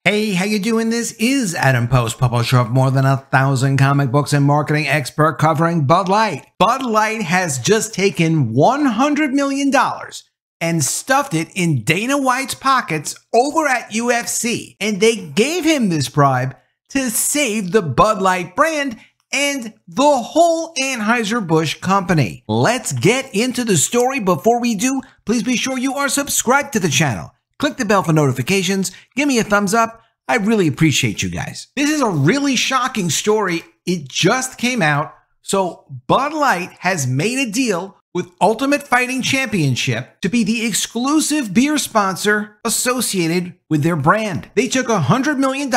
Hey, how you doing? This is Adam Post, publisher of more than 1,000 comic books and marketing expert covering Bud Light. Bud Light has just taken $100 million and stuffed it in Dana White's pockets over at UFC. And they gave him this bribe to save the Bud Light brand and the whole Anheuser-Busch company. Let's get into the story. Before we do, please be sure you are subscribed to the channel. Click the bell for notifications. Give me a thumbs up. I really appreciate you guys. This is a really shocking story. It just came out. So Bud Light has made a deal with Ultimate Fighting Championship to be the exclusive beer sponsor associated with their brand. They took $100 million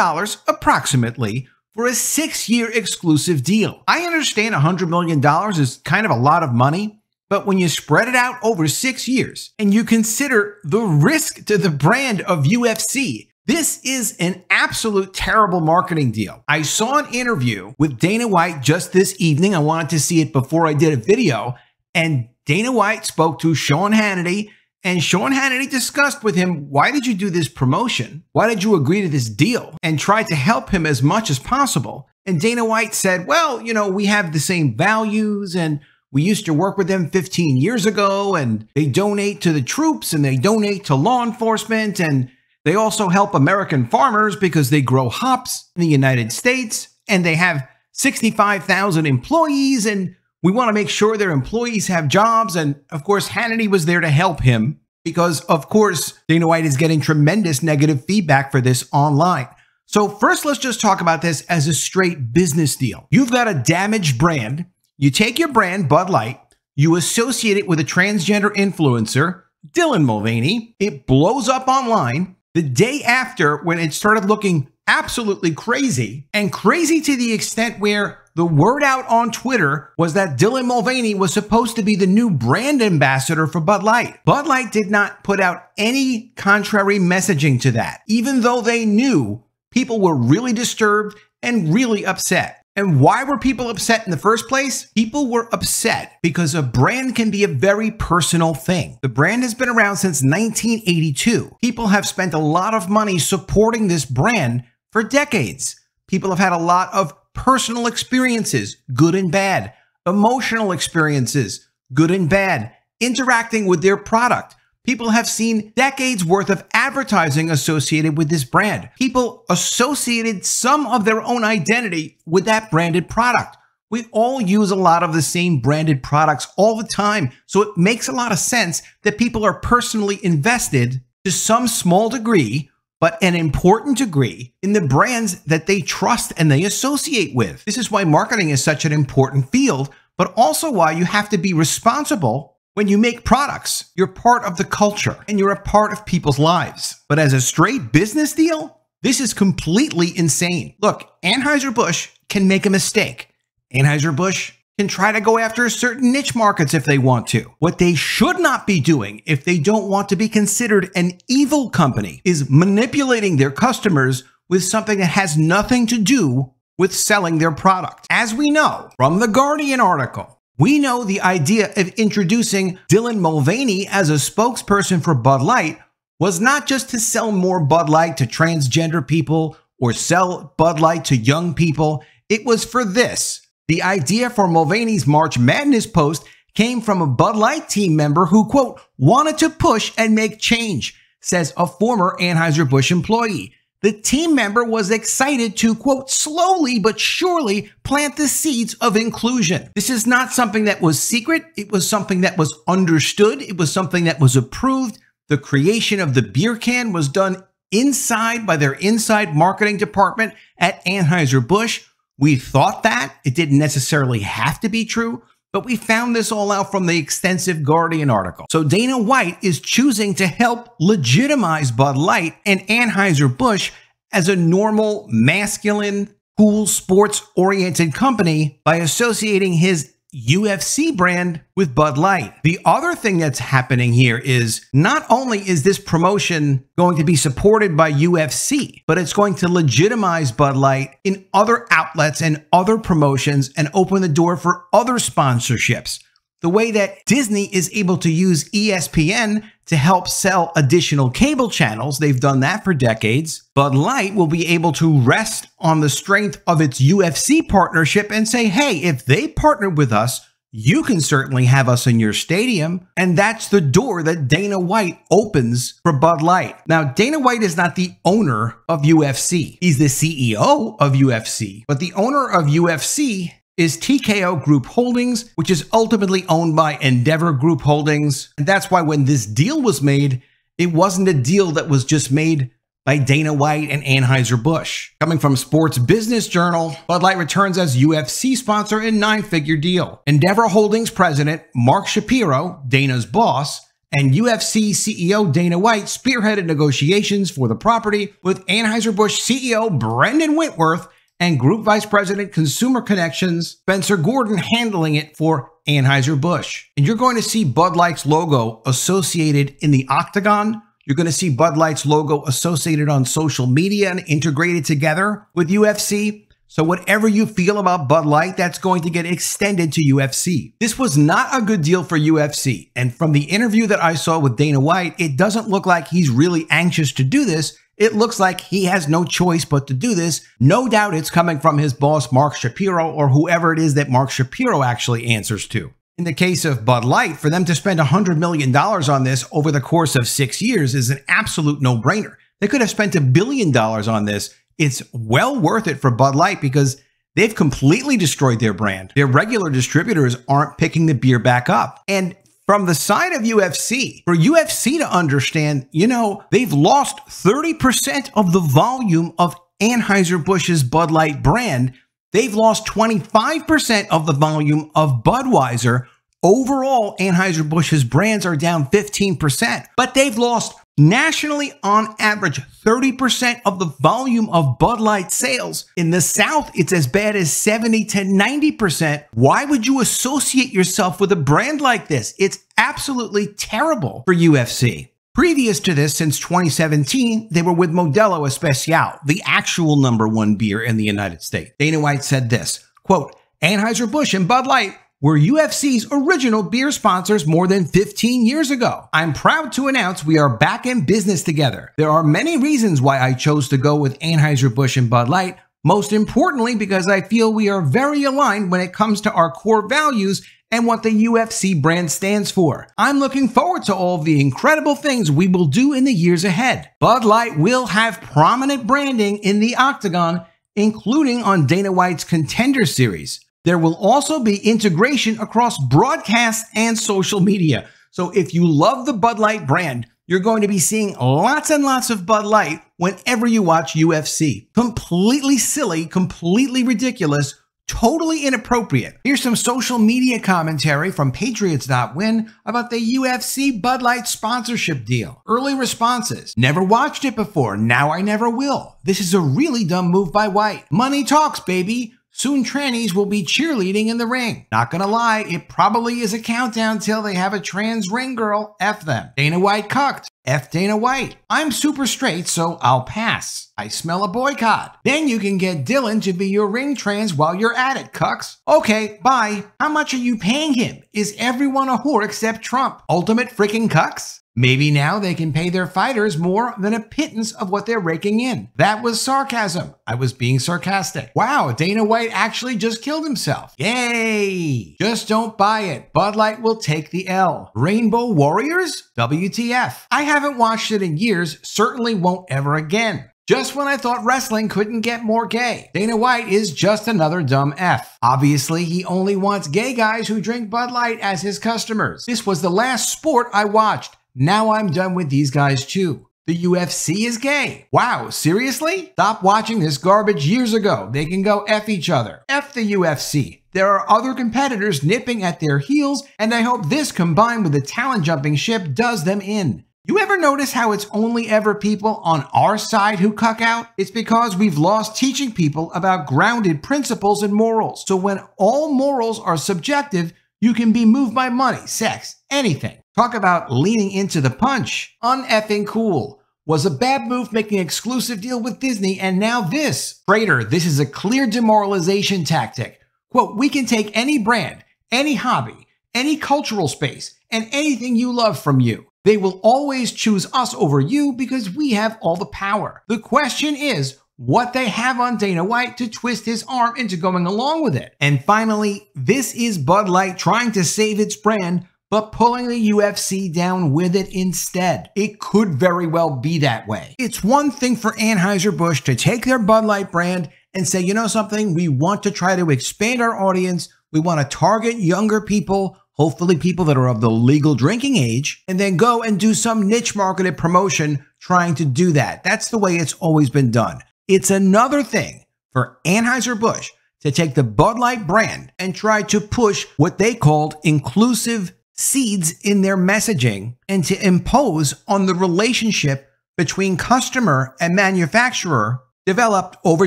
approximately for a 6-year exclusive deal. I understand $100 million is kind of a lot of money, but when you spread it out over 6 years and you consider the risk to the brand of UFC, this is an absolute terrible marketing deal. I saw an interview with Dana White just this evening. I wanted to see it before I did a video. And Dana White spoke to Sean Hannity, and Sean Hannity discussed with him, why did you do this promotion? Why did you agree to this deal? And tried to help him as much as possible. And Dana White said, well, you know, we have the same values and we used to work with them 15 years ago, and they donate to the troops and they donate to law enforcement, and they also help American farmers because they grow hops in the United States, and they have 65,000 employees, and we want to make sure their employees have jobs. And of course, Hannity was there to help him because, of course, Dana White is getting tremendous negative feedback for this online. So first, let's just talk about this as a straight business deal. You've got a damaged brand. You take your brand, Bud Light, you associate it with a transgender influencer, Dylan Mulvaney. It blows up online. The day after, when it started looking absolutely crazy, and crazy to the extent where the word out on Twitter was that Dylan Mulvaney was supposed to be the new brand ambassador for Bud Light. Bud Light did not put out any contrary messaging to that, even though they knew people were really disturbed and really upset. And why were people upset in the first place? People were upset because a brand can be a very personal thing. The brand has been around since 1982. People have spent a lot of money supporting this brand for decades. People have had a lot of personal experiences, good and bad, emotional experiences, good and bad, interacting with their product. People have seen decades worth of advertising associated with this brand. People associated some of their own identity with that branded product. We all use a lot of the same branded products all the time, so it makes a lot of sense that people are personally invested to some small degree, but an important degree, in the brands that they trust and they associate with. This is why marketing is such an important field, but also why you have to be responsible. When you make products, you're part of the culture and you're a part of people's lives. But as a straight business deal, this is completely insane. Look, Anheuser-Busch can make a mistake. Anheuser-Busch can try to go after certain niche markets if they want to. What they should not be doing if they don't want to be considered an evil company is manipulating their customers with something that has nothing to do with selling their product. As we know from the Guardian article, we know the idea of introducing Dylan Mulvaney as a spokesperson for Bud Light was not just to sell more Bud Light to transgender people or sell Bud Light to young people. It was for this. The idea for Mulvaney's March Madness post came from a Bud Light team member who, quote, wanted to push and make change, says a former Anheuser-Busch employee. The team member was excited to, quote, slowly but surely plant the seeds of inclusion. This is not something that was secret. It was something that was understood. It was something that was approved. The creation of the beer can was done inside by their inside marketing department at Anheuser-Busch. We thought that. It didn't necessarily have to be true, but we found this all out from the extensive Guardian article. So Dana White is choosing to help legitimize Bud Light and Anheuser-Busch as a normal, masculine, cool, sports-oriented company by associating his UFC brand with Bud Light. The other thing that's happening here is not only is this promotion going to be supported by UFC, but it's going to legitimize Bud Light in other outlets and other promotions and open the door for other sponsorships. The way that Disney is able to use ESPN to help sell additional cable channels, they've done that for decades. Bud Light will be able to rest on the strength of its UFC partnership and say, hey, if they partner with us, you can certainly have us in your stadium. And that's the door that Dana White opens for Bud Light. Now, Dana White is not the owner of UFC. He's the CEO of UFC, but the owner of UFC is TKO Group Holdings, which is ultimately owned by Endeavor Group Holdings. And that's why when this deal was made, it wasn't a deal that was just made by Dana White and Anheuser-Busch. Coming from Sports Business Journal, Bud Light returns as UFC sponsor in nine-figure deal. Endeavor Holdings president Mark Shapiro, Dana's boss, and UFC CEO Dana White spearheaded negotiations for the property with Anheuser-Busch CEO Brendan Whitworth and Group Vice President Consumer Connections Spencer Gordon handling it for Anheuser-Busch. And you're going to see Bud Light's logo associated in the octagon. You're going to see Bud Light's logo associated on social media and integrated together with UFC. So whatever you feel about Bud Light, that's going to get extended to UFC. This was not a good deal for UFC. And from the interview that I saw with Dana White, it doesn't look like he's really anxious to do this. It looks like he has no choice but to do this. No doubt it's coming from his boss, Mark Shapiro, or whoever it is that Mark Shapiro actually answers to. In the case of Bud Light, for them to spend $100 million on this over the course of 6 years is an absolute no-brainer. They could have spent $1 billion on this. It's well worth it for Bud Light because they've completely destroyed their brand. Their regular distributors aren't picking the beer back up. And from the side of UFC, for UFC to understand, they've lost 30% of the volume of Anheuser-Busch's Bud Light brand. They've lost 25% of the volume of Budweiser. Overall, Anheuser-Busch's brands are down 15%, but they've lost nationally on average 30% of the volume of Bud Light sales. In the South, it's as bad as 70 to 90%. Why would you associate yourself with a brand like this? It's absolutely terrible for UFC. Previous to this, since 2017, they were with Modelo Especial, the actual #1 beer in the United States. Dana White said this, quote, Anheuser-Busch and Bud Light were UFC's original beer sponsors more than 15 years ago. I'm proud to announce we are back in business together. There are many reasons why I chose to go with Anheuser-Busch and Bud Light, most importantly because I feel we are very aligned when it comes to our core values and what the UFC brand stands for. I'm looking forward to all of the incredible things we will do in the years ahead. Bud Light will have prominent branding in the octagon, including on Dana White's Contender Series. There will also be integration across broadcast and social media. So if you love the Bud Light brand, you're going to be seeing lots and lots of Bud Light whenever you watch UFC. Completely silly, completely ridiculous, totally inappropriate. Here's some social media commentary from Patriots.win about the UFC Bud Light sponsorship deal. Early responses. Never watched it before. Now I never will. This is a really dumb move by White. Money talks, baby. Soon trannies will be cheerleading in the ring. Not gonna lie, it probably is a countdown till they have a trans ring girl. F them. Dana White cucked. F Dana White. I'm super straight, so I'll pass. I smell a boycott. Then you can get Dylan to be your ring trans while you're at it, cucks. Okay, bye. How much are you paying him? Is everyone a whore except Trump? Ultimate freaking cucks? Maybe now they can pay their fighters more than a pittance of what they're raking in. That was sarcasm. I was being sarcastic. Wow, Dana White actually just killed himself. Yay! Just don't buy it. Bud Light will take the L. Rainbow Warriors? WTF. I haven't watched it in years, certainly won't ever again. Just when I thought wrestling couldn't get more gay. Dana White is just another dumb F. Obviously, he only wants gay guys who drink Bud Light as his customers. This was the last sport I watched. Now I'm done with these guys too. The UFC is gay. Wow, seriously? Stop watching this garbage years ago. They can go F each other. F the UFC. There are other competitors nipping at their heels, and I hope this combined with the talent jumping ship does them in. You ever notice how it's only ever people on our side who cuck out? It's because we've lost teaching people about grounded principles and morals. So when all morals are subjective, you can be moved by money, sex, anything. Talk about leaning into the punch. Un-effing cool. Was a bad move making an exclusive deal with Disney, and now this. Traitor, this is a clear demoralization tactic. Quote, we can take any brand, any hobby, any cultural space, and anything you love from you. They will always choose us over you because we have all the power. The question is what they have on Dana White to twist his arm into going along with it. And finally, this is Bud Light trying to save its brand, but pulling the UFC down with it instead. It could very well be that way. It's one thing for Anheuser-Busch to take their Bud Light brand and say, you know something, we want to try to expand our audience. We want to target younger people, hopefully people that are of the legal drinking age, and then go and do some niche marketed promotion trying to do that. That's the way it's always been done. It's another thing for Anheuser-Busch to take the Bud Light brand and try to push what they called inclusive seeds in their messaging and to impose on the relationship between customer and manufacturer developed over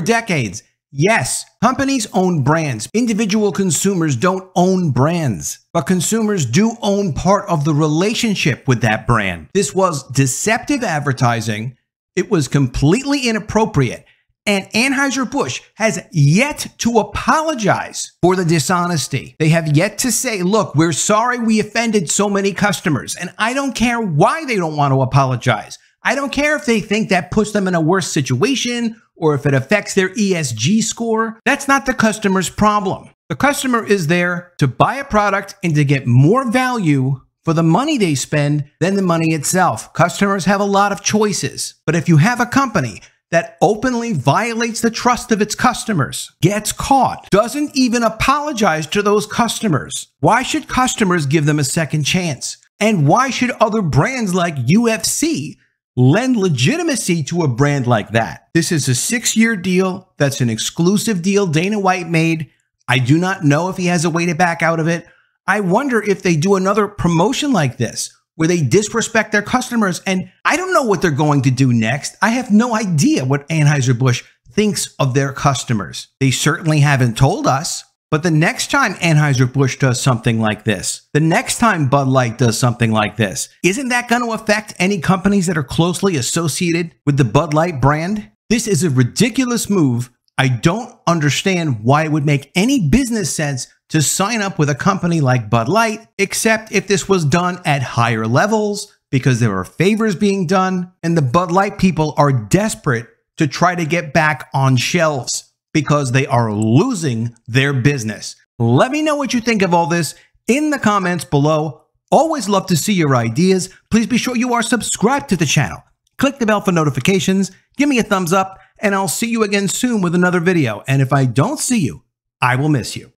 decades. Yes, companies own brands. Individual consumers don't own brands, but consumers do own part of the relationship with that brand. This was deceptive advertising. It was completely inappropriate. And Anheuser-Busch has yet to apologize for the dishonesty. They have yet to say, look, we're sorry we offended so many customers. And I don't care why they don't want to apologize. I don't care if they think that puts them in a worse situation or if it affects their ESG score. That's not the customer's problem. The customer is there to buy a product and to get more value for the money they spend than the money itself. Customers have a lot of choices. But if you have a company that openly violates the trust of its customers, gets caught, doesn't even apologize to those customers, why should customers give them a second chance? And why should other brands like UFC lend legitimacy to a brand like that? This is a 6-year deal. That's an exclusive deal Dana White made. I do not know if he has a way to back out of it. I wonder if they do another promotion like this, where they disrespect their customers. And I don't know what they're going to do next. I have no idea what Anheuser-Busch thinks of their customers. They certainly haven't told us. But the next time Anheuser-Busch does something like this, the next time Bud Light does something like this, isn't that going to affect any companies that are closely associated with the Bud Light brand? This is a ridiculous move. I don't understand why it would make any business sense to sign up with a company like Bud Light, except if this was done at higher levels because there are favors being done and the Bud Light people are desperate to try to get back on shelves because they are losing their business. Let me know what you think of all this in the comments below. Always love to see your ideas. Please be sure you are subscribed to the channel. Click the bell for notifications, give me a thumbs up, and I'll see you again soon with another video. And if I don't see you, I will miss you.